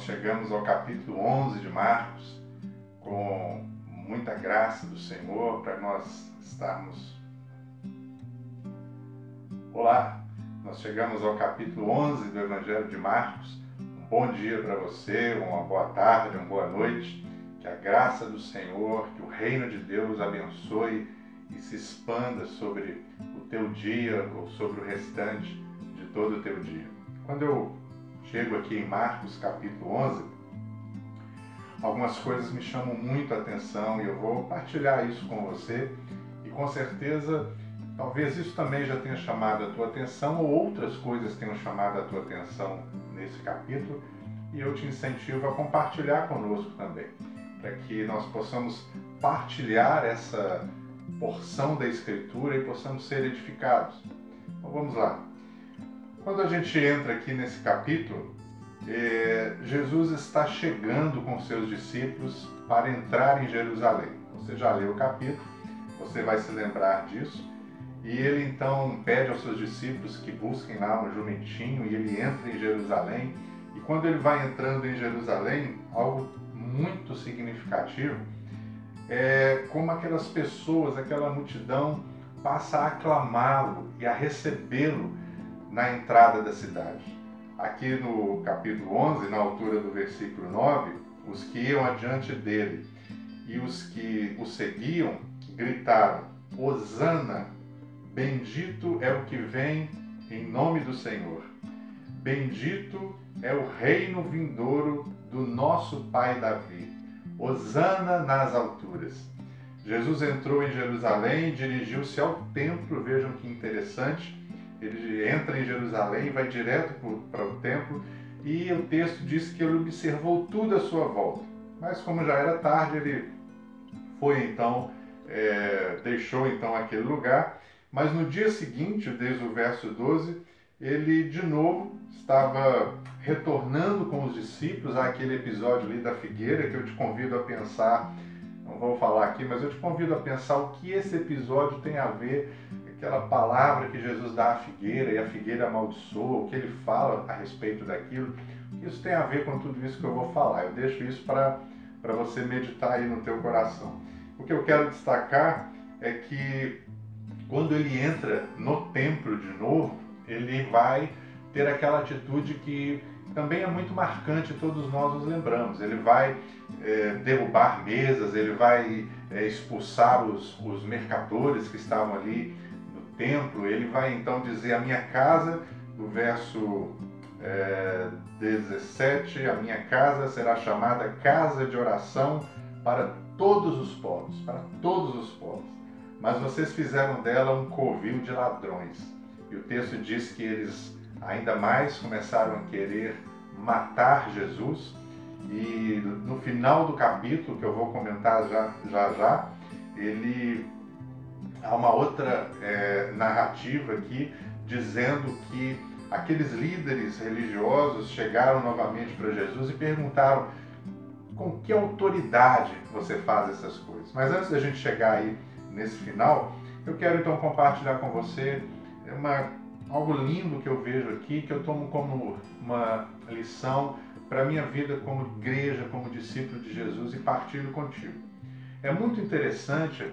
nós chegamos ao capítulo 11 de Marcos, com muita graça do Senhor para nós estarmos... Olá, nós chegamos ao capítulo 11 do Evangelho de Marcos. Um bom dia para você, uma boa tarde, uma boa noite. Que a graça do Senhor, que o reino de Deus abençoe e se expanda sobre o teu dia ou sobre o restante de todo o teu dia. Quando eu chego aqui em Marcos capítulo 11, algumas coisas me chamam muito a atenção e eu vou partilhar isso com você e com certeza talvez isso também já tenha chamado a tua atenção ou outras coisas tenham chamado a tua atenção nesse capítulo e eu te incentivo a compartilhar conosco também, para que nós possamos partilhar essa porção da Escritura e possamos ser edificados. Então vamos lá. Quando a gente entra aqui nesse capítulo, Jesus está chegando com seus discípulos para entrar em Jerusalém. Você já leu o capítulo, você vai se lembrar disso. E ele então pede aos seus discípulos que busquem lá um jumentinho e ele entra em Jerusalém. E quando ele vai entrando em Jerusalém, algo muito significativo é como aquelas pessoas, aquela multidão passa a aclamá-lo e a recebê-lo na entrada da cidade. Aqui no capítulo 11, na altura do versículo 9, os que iam adiante dele e os que o seguiam gritaram: Hosana, bendito é o que vem em nome do Senhor. Bendito é o reino vindouro do nosso pai Davi. Hosana nas alturas. Jesus entrou em Jerusalém e dirigiu-se ao templo. Vejam que interessante. Ele entra em Jerusalém e vai direto para o templo e o texto diz que ele observou tudo à sua volta. Mas como já era tarde, ele foi então, deixou então aquele lugar. Mas no dia seguinte, desde o verso 12, ele de novo estava retornando com os discípulos àquele episódio ali da figueira que eu te convido a pensar, não vou falar aqui, mas eu te convido a pensar o que esse episódio tem a ver, aquela palavra que Jesus dá à figueira e a figueira amaldiçoa, o que ele fala a respeito daquilo, isso tem a ver com tudo isso que eu vou falar. Eu deixo isso para você meditar aí no teu coração. O que eu quero destacar é que quando ele entra no templo de novo, ele vai ter aquela atitude que também é muito marcante, todos nós nos lembramos. Ele vai derrubar mesas, ele vai expulsar os mercadores que estavam ali no templo, ele vai então dizer: a minha casa, no verso 17, a minha casa será chamada casa de oração para todos os povos, mas vocês fizeram dela um covil de ladrões. E o texto diz que eles ainda mais começaram a querer matar Jesus. E no final do capítulo, que eu vou comentar já, há uma outra narrativa aqui, dizendo que aqueles líderes religiosos chegaram novamente para Jesus e perguntaram: com que autoridade você faz essas coisas? Mas antes da gente chegar aí nesse final, eu quero então compartilhar com você algo lindo que eu vejo aqui, que eu tomo como uma lição para a minha vida como igreja, como discípulo de Jesus e partilho contigo. É muito interessante,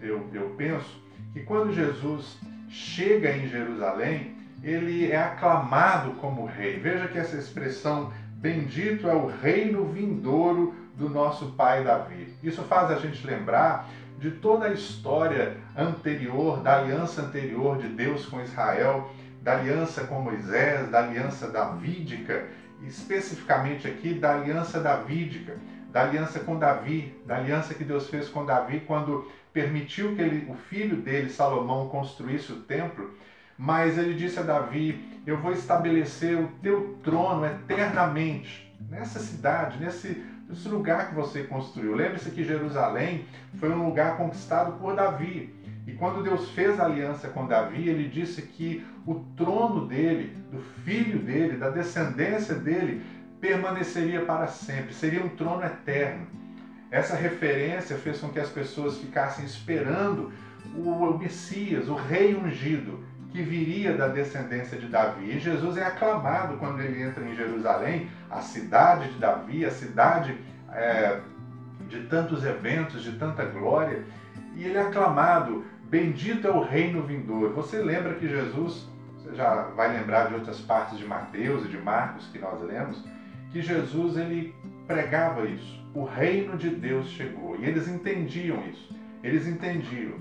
eu penso, que quando Jesus chega em Jerusalém, ele é aclamado como rei. Veja que essa expressão, bendito é o reino vindouro do nosso pai Davi. Isso faz a gente lembrar de toda a história anterior, da aliança anterior de Deus com Israel, da aliança com Moisés, da aliança davídica, especificamente aqui da aliança davídica, da aliança com Davi, da aliança que Deus fez com Davi quando permitiu que o filho dele, Salomão, construísse o templo, mas ele disse a Davi: eu vou estabelecer o teu trono eternamente, nessa cidade, nesse lugar que você construiu. Lembre-se que Jerusalém foi um lugar conquistado por Davi. E quando Deus fez a aliança com Davi, ele disse que o trono dele, do filho dele, da descendência dele, permaneceria para sempre. Seria um trono eterno. Essa referência fez com que as pessoas ficassem esperando o Messias, o rei ungido, que viria da descendência de Davi. E Jesus é aclamado quando ele entra em Jerusalém, a cidade de Davi, a cidade de tantos eventos, de tanta glória, e ele é aclamado, bendito é o reino vindouro. Você lembra que Jesus, você já vai lembrar de outras partes de Mateus e de Marcos que nós lemos, que Jesus ele pregava isso, o reino de Deus chegou, e eles entendiam isso, eles entendiam,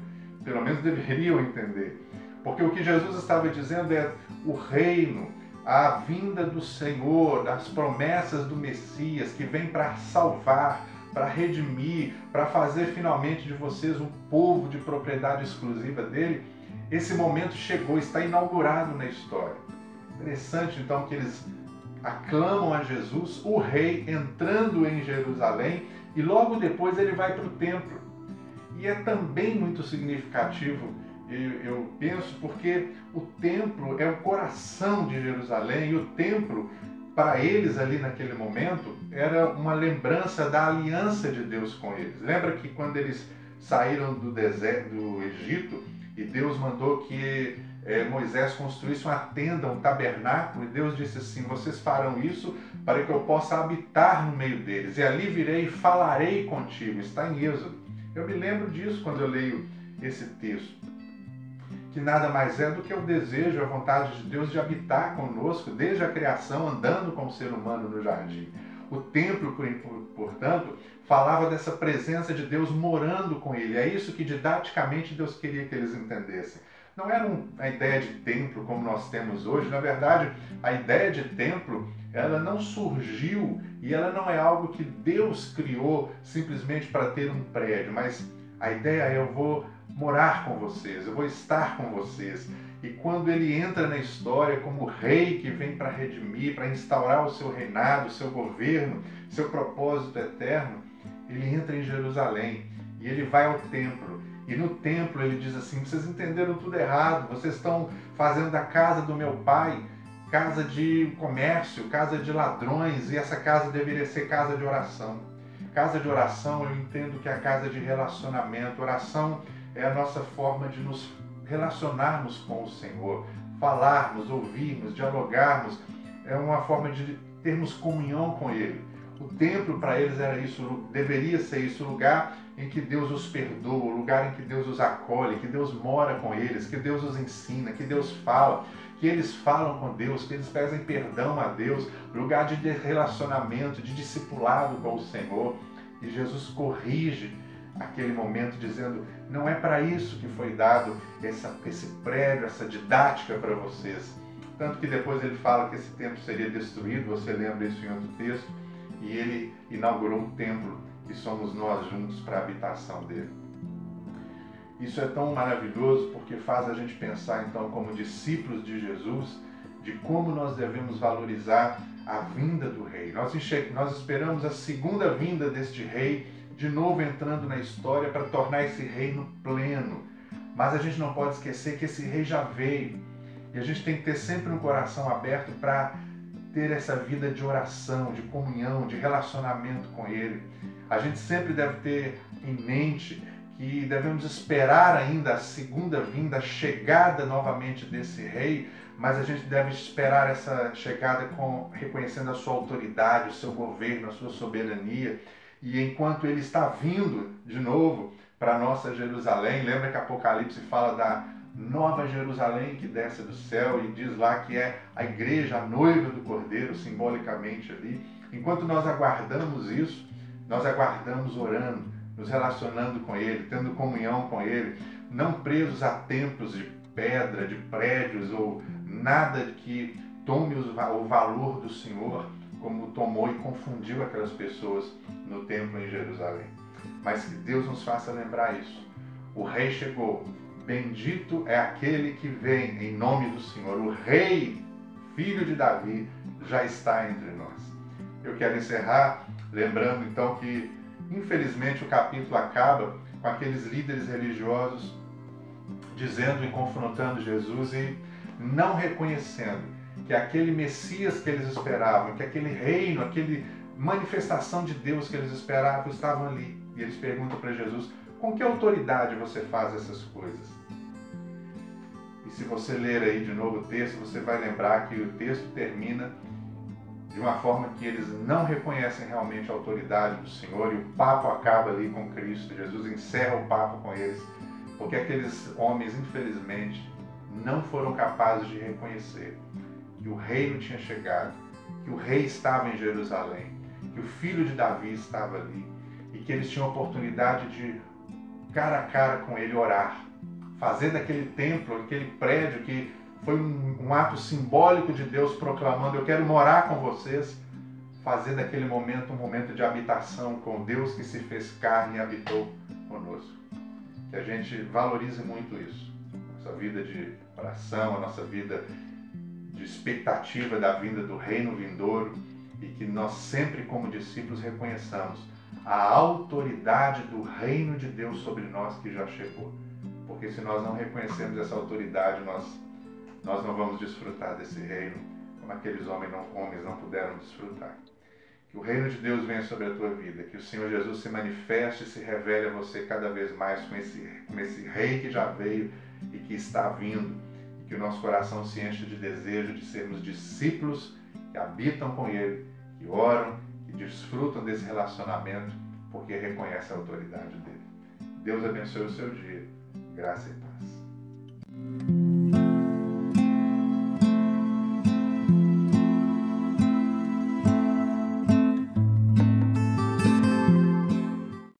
pelo menos deveriam entender, porque o que Jesus estava dizendo é o reino, a vinda do Senhor, as promessas do Messias que vem para salvar, para redimir, para fazer finalmente de vocês um povo de propriedade exclusiva dele. Esse momento chegou, está inaugurado na história. Interessante então que eles aclamam a Jesus, o rei, entrando em Jerusalém, e logo depois ele vai para o templo. E é também muito significativo, eu penso, porque o templo é o coração de Jerusalém, e o templo, para eles ali naquele momento, era uma lembrança da aliança de Deus com eles. Lembra que quando eles saíram do deserto, do Egito, e Deus mandou que Moisés construísse uma tenda, um tabernáculo, e Deus disse assim: vocês farão isso para que eu possa habitar no meio deles, e ali virei e falarei contigo. Está em Êxodo. Eu me lembro disso quando eu leio esse texto, que nada mais é do que o desejo, a vontade de Deus de habitar conosco desde a criação, andando como ser humano no jardim. O templo, portanto, falava dessa presença de Deus morando com ele. É isso que didaticamente Deus queria que eles entendessem. Não era a ideia de templo como nós temos hoje. Na verdade, a ideia de templo, ela não surgiu e ela não é algo que Deus criou simplesmente para ter um prédio, mas a ideia é: eu vou morar com vocês, eu vou estar com vocês. E quando ele entra na história como rei que vem para redimir, para instaurar o seu reinado, o seu governo, seu propósito eterno, ele entra em Jerusalém e ele vai ao templo. E no templo ele diz assim: vocês entenderam tudo errado, vocês estão fazendo da casa do meu pai casa de comércio, casa de ladrões, e essa casa deveria ser casa de oração. Casa de oração, eu entendo que é a casa de relacionamento. Oração é a nossa forma de nos relacionarmos com o Senhor, falarmos, ouvirmos, dialogarmos, é uma forma de termos comunhão com Ele. O templo para eles era isso, deveria ser isso, o lugar em que Deus os perdoa, o lugar em que Deus os acolhe, que Deus mora com eles, que Deus os ensina, que Deus fala, que eles falam com Deus, que eles pedem perdão a Deus, lugar de relacionamento, de discipulado com o Senhor. E Jesus corrige aquele momento dizendo: não é para isso que foi dado esse prédio, essa didática para vocês. Tanto que depois ele fala que esse templo seria destruído, você lembra isso em outro texto, e ele inaugurou um templo que somos nós juntos para a habitação dele. Isso é tão maravilhoso porque faz a gente pensar então como discípulos de Jesus, de como nós devemos valorizar a vinda do rei. Nós esperamos a segunda vinda deste rei, de novo entrando na história para tornar esse reino pleno. Mas a gente não pode esquecer que esse rei já veio. E a gente tem que ter sempre um coração aberto para ter essa vida de oração, de comunhão, de relacionamento com ele. A gente sempre deve ter em mente que devemos esperar ainda a segunda vinda, a chegada novamente desse rei, mas a gente deve esperar essa chegada reconhecendo a sua autoridade, o seu governo, a sua soberania. E enquanto ele está vindo de novo para a nossa Jerusalém, lembra que Apocalipse fala da Nova Jerusalém que desce do céu e diz lá que é a igreja, a noiva do Cordeiro, simbolicamente ali. Enquanto nós aguardamos isso, nós aguardamos orando, nos relacionando com ele, tendo comunhão com ele, não presos a templos de pedra, de prédios ou nada que tome o valor do Senhor, como tomou e confundiu aquelas pessoas no templo em Jerusalém. Mas que Deus nos faça lembrar isso. O rei chegou. Bendito é aquele que vem em nome do Senhor. O rei, filho de Davi, já está entre nós. Eu quero encerrar lembrando então que, infelizmente, o capítulo acaba com aqueles líderes religiosos dizendo e confrontando Jesus e não reconhecendo que aquele Messias que eles esperavam, que aquele reino, aquele manifestação de Deus que eles esperavam estavam ali. E eles perguntam para Jesus: com que autoridade você faz essas coisas? E se você ler aí de novo o texto, você vai lembrar que o texto termina de uma forma que eles não reconhecem realmente a autoridade do Senhor, e o papo acaba ali com Cristo. Jesus encerra o papo com eles, porque aqueles homens, infelizmente, não foram capazes de reconhecer que o reino tinha chegado, que o rei estava em Jerusalém, que o filho de Davi estava ali, e que eles tinham a oportunidade de, cara a cara com ele, orar, fazer daquele templo, aquele prédio que foi um ato simbólico de Deus proclamando: eu quero morar com vocês, fazer daquele momento um momento de habitação com Deus que se fez carne e habitou conosco. Que a gente valorize muito isso, nossa vida de oração, a nossa vida de expectativa da vinda do reino vindouro, e que nós sempre, como discípulos, reconheçamos a autoridade do reino de Deus sobre nós que já chegou. Porque se nós não reconhecemos essa autoridade, nós não vamos desfrutar desse reino como aqueles homens não puderam desfrutar. Que o reino de Deus venha sobre a tua vida, que o Senhor Jesus se manifeste e se revele a você cada vez mais com esse rei que já veio e que está vindo. Que o nosso coração se encha de desejo de sermos discípulos que habitam com Ele, que oram, que desfrutam desse relacionamento, porque reconhecem a autoridade dEle. Deus abençoe o seu dia. Graça e paz.